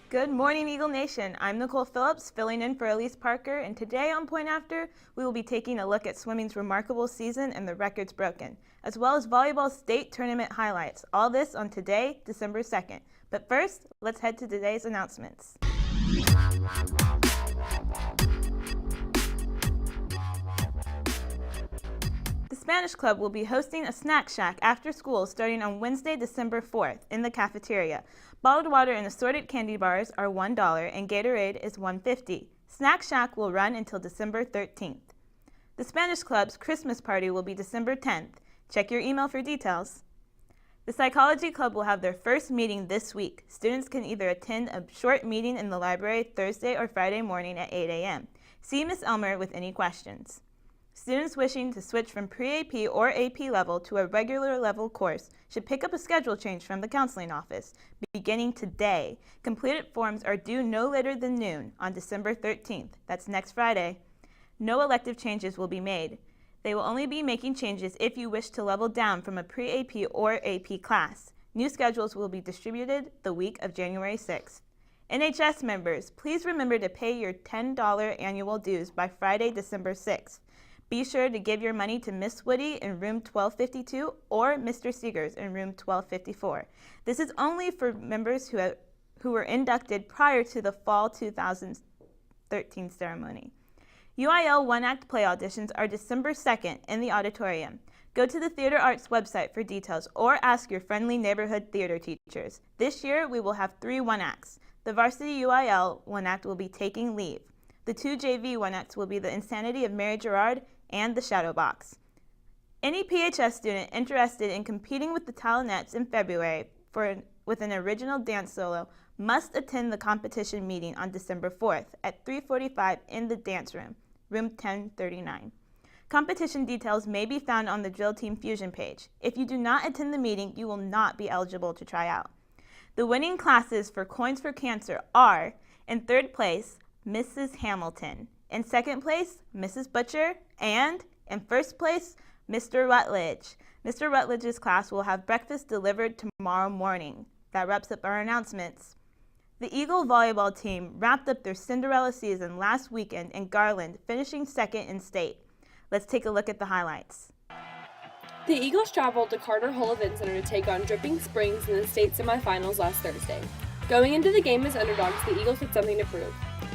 Good morning, Eagle Nation. I'm Nicole Phillips, filling in for Elise Parker, and today on Point After, we will be taking a look at swimming's remarkable season and the records broken, as well as volleyball state tournament highlights. All this on today, December 2nd. But first, let's head to today's announcements. The Spanish Club will be hosting a snack shack after school starting on Wednesday, December 4th in the cafeteria. Bottled water and assorted candy bars are $1 and Gatorade is $1.50. Snack Shack will run until December 13th. The Spanish Club's Christmas party will be December 10th. Check your email for details. The Psychology Club will have their first meeting this week. Students can either attend a short meeting in the library Thursday or Friday morning at 8 a.m. See Ms. Elmer with any questions. Students wishing to switch from pre-AP or AP level to a regular level course should pick up a schedule change from the counseling office beginning today. Completed forms are due no later than noon on December 13th. That's next Friday. No elective changes will be made. They will only be making changes if you wish to level down from a pre-AP or AP class. New schedules will be distributed the week of January 6th. NHS members, please remember to pay your $10 annual dues by Friday, December 6th. Be sure to give your money to Miss Woody in room 1252 or Mr. Seegers in room 1254. This is only for members who were inducted prior to the fall 2013 ceremony. UIL one-act play auditions are December 2nd in the auditorium. Go to the Theater Arts website for details or ask your friendly neighborhood theater teachers. This year we will have 3 one-acts. The varsity UIL one-act will be Taking Leave. The 2 JV one-acts will be The Insanity of Mary Gerard and The Shadow Box. Any PHS student interested in competing with the Talinettes in February with an original dance solo must attend the competition meeting on December 4th at 3:45 in the dance room, room 1039. Competition details may be found on the Drill Team Fusion page. If you do not attend the meeting, you will not be eligible to try out. The winning classes for Coins for Cancer are, in 3rd place, Mrs. Hamilton. In 2nd place, Mrs. Butcher, and in 1st place, Mr. Rutledge. Mr. Rutledge's class will have breakfast delivered tomorrow morning. That wraps up our announcements. The Eagle volleyball team wrapped up their Cinderella season last weekend in Garland, finishing 2nd in state. Let's take a look at the highlights. The Eagles traveled to Carter Hall Event Center to take on Dripping Springs in the state semifinals last Thursday. Going into the game as underdogs, the Eagles had something to prove.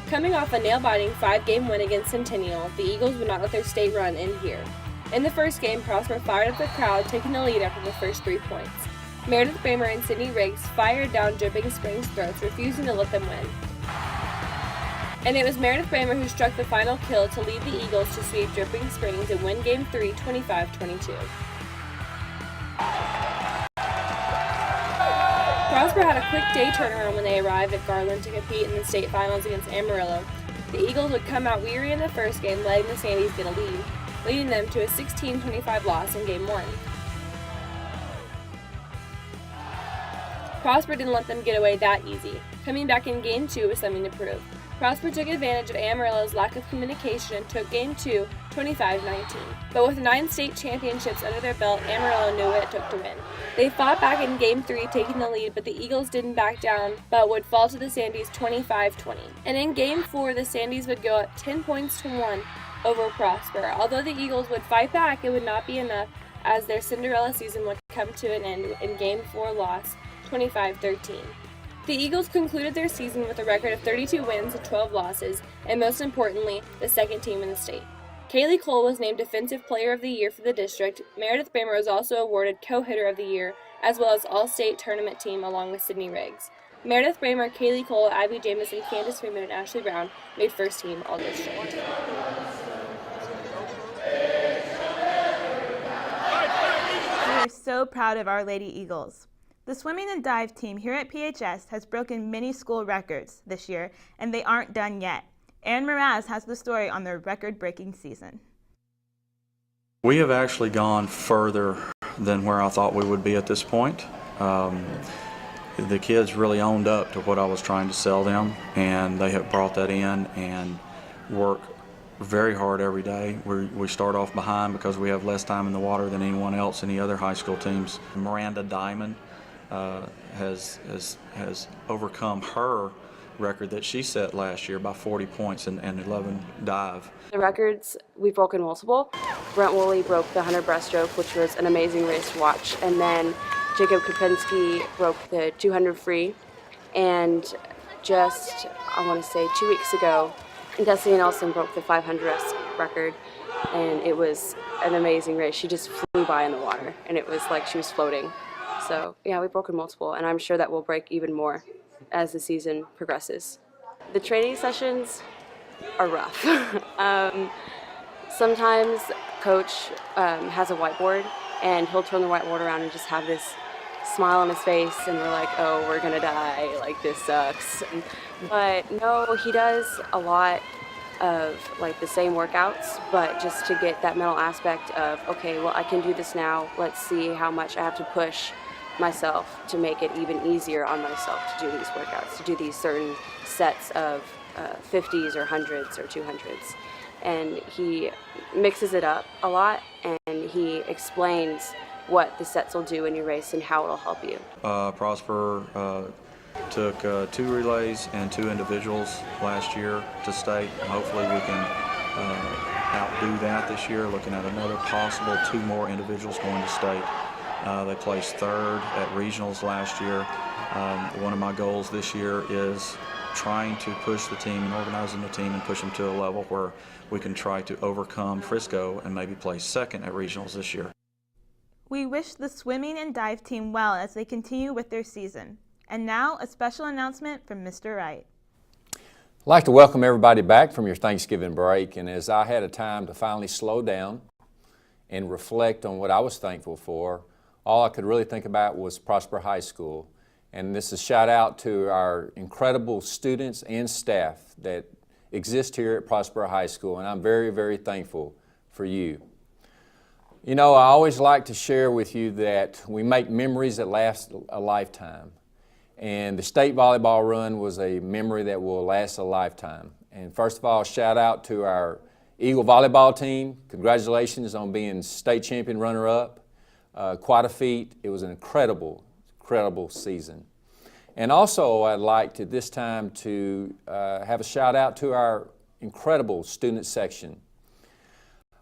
Coming off a nail-biting 5-game win against Centennial, the Eagles would not let their state run end here. In the first game, Prosper fired up the crowd, taking the lead after the first 3 points. Meredith Bramer and Sydney Riggs fired down Dripping Springs' throats, refusing to let them win. And it was Meredith Bramer who struck the final kill to lead the Eagles to sweep Dripping Springs and win Game 3, 25-22. Prosper had a quick day turnaround when they arrived at Garland to compete in the state finals against Amarillo. The Eagles would come out weary in the first game, letting the Sandies get a lead, leading them to a 16-25 loss in Game 1. Prosper didn't let them get away that easy, coming back in Game 2 with something to prove. Prosper took advantage of Amarillo's lack of communication and took Game 2, 25-19. But with 9 state championships under their belt, Amarillo knew what it took to win. They fought back in Game 3, taking the lead, but the Eagles didn't back down, but would fall to the Sandies 25-20. And in Game 4, the Sandies would go up 10 points to 1 over Prosper. Although the Eagles would fight back, it would not be enough, as their Cinderella season would come to an end in Game 4 loss, 25-13. The Eagles concluded their season with a record of 32 wins and 12 losses, and most importantly, the 2nd team in the state. Kaylee Cole was named Defensive Player of the Year for the district. Meredith Bramer was also awarded Co-Hitter of the Year, as well as All-State Tournament Team along with Sydney Riggs. Meredith Bramer, Kaylee Cole, Abby Jamison, Candace Freeman, and Ashley Brown made first team All-District. We are so proud of our Lady Eagles. The swimming and dive team here at PHS has broken many school records this year, and they aren't done yet. Aaron Mraz has the story on their record-breaking season. We have actually gone further than where I thought we would be at this point. The kids really owned up to what I was trying to sell them, and they have brought that in and work very hard every day. We start off behind because we have less time in the water than anyone else in the other high school teams. Miranda Diamond has overcome her record that she set last year by 40 points and 11 dive. The records, we've broken multiple. Brent Woolley broke the 100 breaststroke, which was an amazing race to watch. And then Jacob Kopinski broke the 200 free. And just, I want to say 2 weeks ago, Destiny Nelson broke the 500 record. And it was an amazing race. She just flew by in the water, and it was like she was floating. So yeah, we've broken multiple, and I'm sure that we'll break even more as the season progresses. The training sessions are rough. Sometimes coach has a whiteboard, and he'll turn the whiteboard around and just have this smile on his face, and we're like, oh, we're gonna die, like this sucks. But no, he does a lot of like the same workouts, but just to get that mental aspect of, okay, well, I can do this now. Let's see how much I have to push myself to make it even easier on myself to do these workouts, to do these certain sets of 50s or 100s or 200s. And he mixes it up a lot, and he explains what the sets will do in your race and how it'll help you. Prosper took 2 relays and 2 individuals last year to state. Hopefully we can outdo that this year, looking at another possible 2 more individuals going to state. They placed 3rd at regionals last year. One of my goals this year is trying to push the team and organizing the team and push them to a level where we can try to overcome Frisco and maybe place 2nd at regionals this year. We wish the swimming and dive team well as they continue with their season. And now, a special announcement from Mr. Wright. I'd like to welcome everybody back from your Thanksgiving break, and as I had a time to finally slow down and reflect on what I was thankful for, all I could really think about was Prosper High School. And this is a shout out to our incredible students and staff that exist here at Prosper High School, and I'm very, very thankful for you. You know, I always like to share with you that we make memories that last a lifetime. And the state volleyball run was a memory that will last a lifetime. And first of all, shout out to our Eagle volleyball team. Congratulations on being state champion runner-up. Quite a feat. It was an incredible season. And also, I'd like to this time to have a shout out to our incredible student section.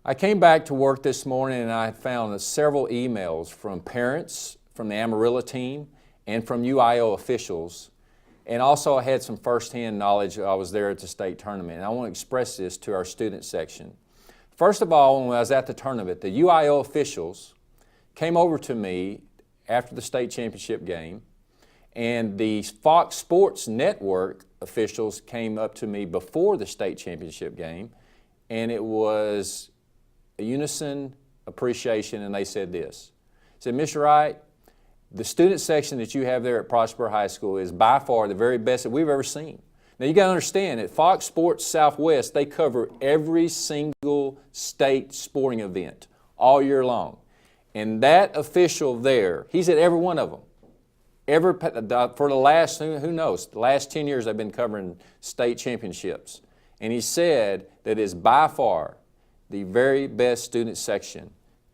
I came back to work this morning and I found several emails from parents from the Amarillo team and from UIO officials, and also I had some firsthand knowledge. I was there at the state tournament, and I want to express this to our student section. First of all, when I was at the tournament, the UIO officials came over to me after the state championship game, and the Fox Sports Network officials came up to me before the state championship game, and it was a unison appreciation, and they said this. They said, Mr. Wright, the student section that you have there at Prosper High School is by far the very best that we've ever seen. Now you got to understand, at Fox Sports Southwest, they cover every single state sporting event all year long. And that official there, he's at every one of them. For the last, who knows, the last 10 years I've been covering state championships. And he said that it's by far the very best student section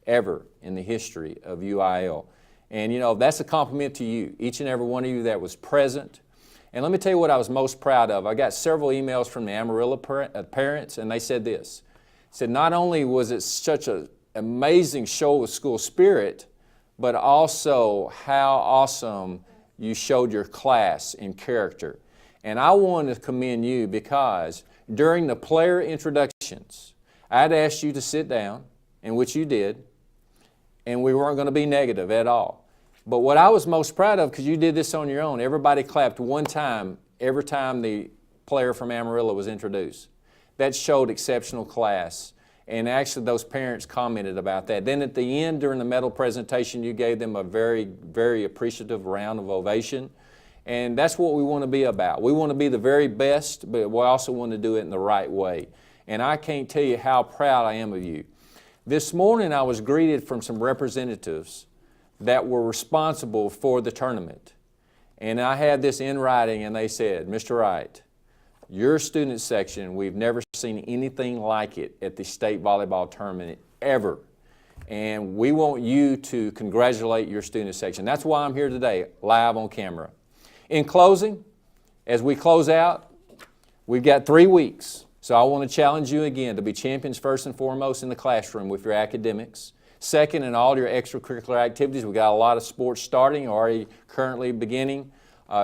ever in the history of UIL. And you know, that's a compliment to you, each and every one of you that was present. And let me tell you what I was most proud of. I got several emails from the Amarillo parents, and they said this. They said not only was it such an amazing show of school spirit, but also how awesome you showed your class and character. And I wanted to commend you because during the player introductions, I'd asked you to sit down, and which you did, and we weren't going to be negative at all. But what I was most proud of, because you did this on your own, everybody clapped one time every time the player from Amarillo was introduced. That showed exceptional class. And actually those parents commented about that. Then at the end, during the medal presentation, you gave them a very, very appreciative round of ovation. And that's what we want to be about. We want to be the very best, but we also want to do it in the right way. And I can't tell you how proud I am of you. This morning I was greeted from some representatives that were responsible for the tournament. And I had this in writing, and they said, Mr. Wright, your student section, we've never seen anything like it at the state volleyball tournament ever. And we want you to congratulate your student section. That's why I'm here today, live on camera. In closing, As we close out, we've got 3 weeks. So I want to challenge you again to be champions first and foremost in the classroom with your academics. Second, in all your extracurricular activities. We've got a lot of sports starting, already currently beginning.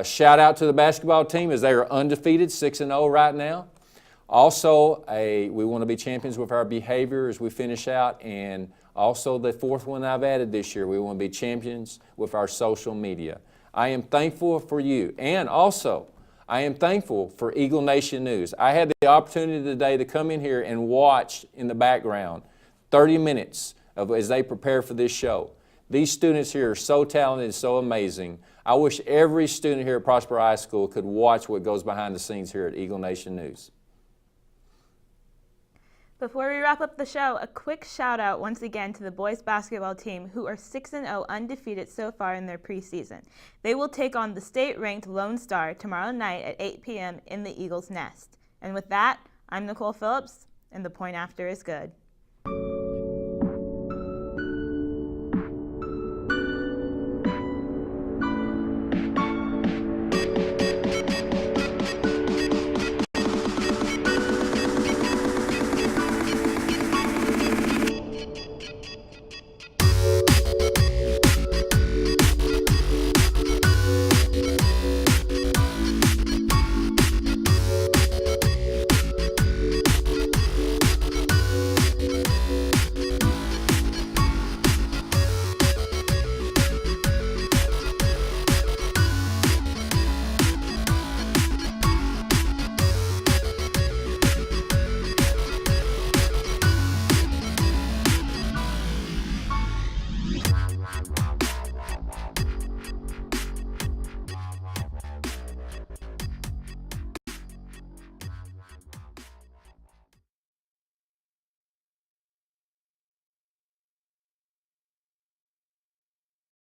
Shout out to the basketball team as they are undefeated, 6-0 right now. Also, we want to be champions with our behavior as we finish out. And also the fourth one I've added this year, we want to be champions with our social media. I am thankful for you. And also, I am thankful for Eagle Nation News. I had the opportunity today to come in here and watch in the background 30 minutes as they prepare for this show. These students here are so talented and so amazing. I wish every student here at Prosper High School could watch what goes behind the scenes here at Eagle Nation News. Before we wrap up the show, a quick shout out once again to the boys basketball team who are 6-0 undefeated so far in their preseason. They will take on the state-ranked Lone Star tomorrow night at 8 p.m. in the Eagles' Nest. And with that, I'm Nicole Phillips, and the point after is good.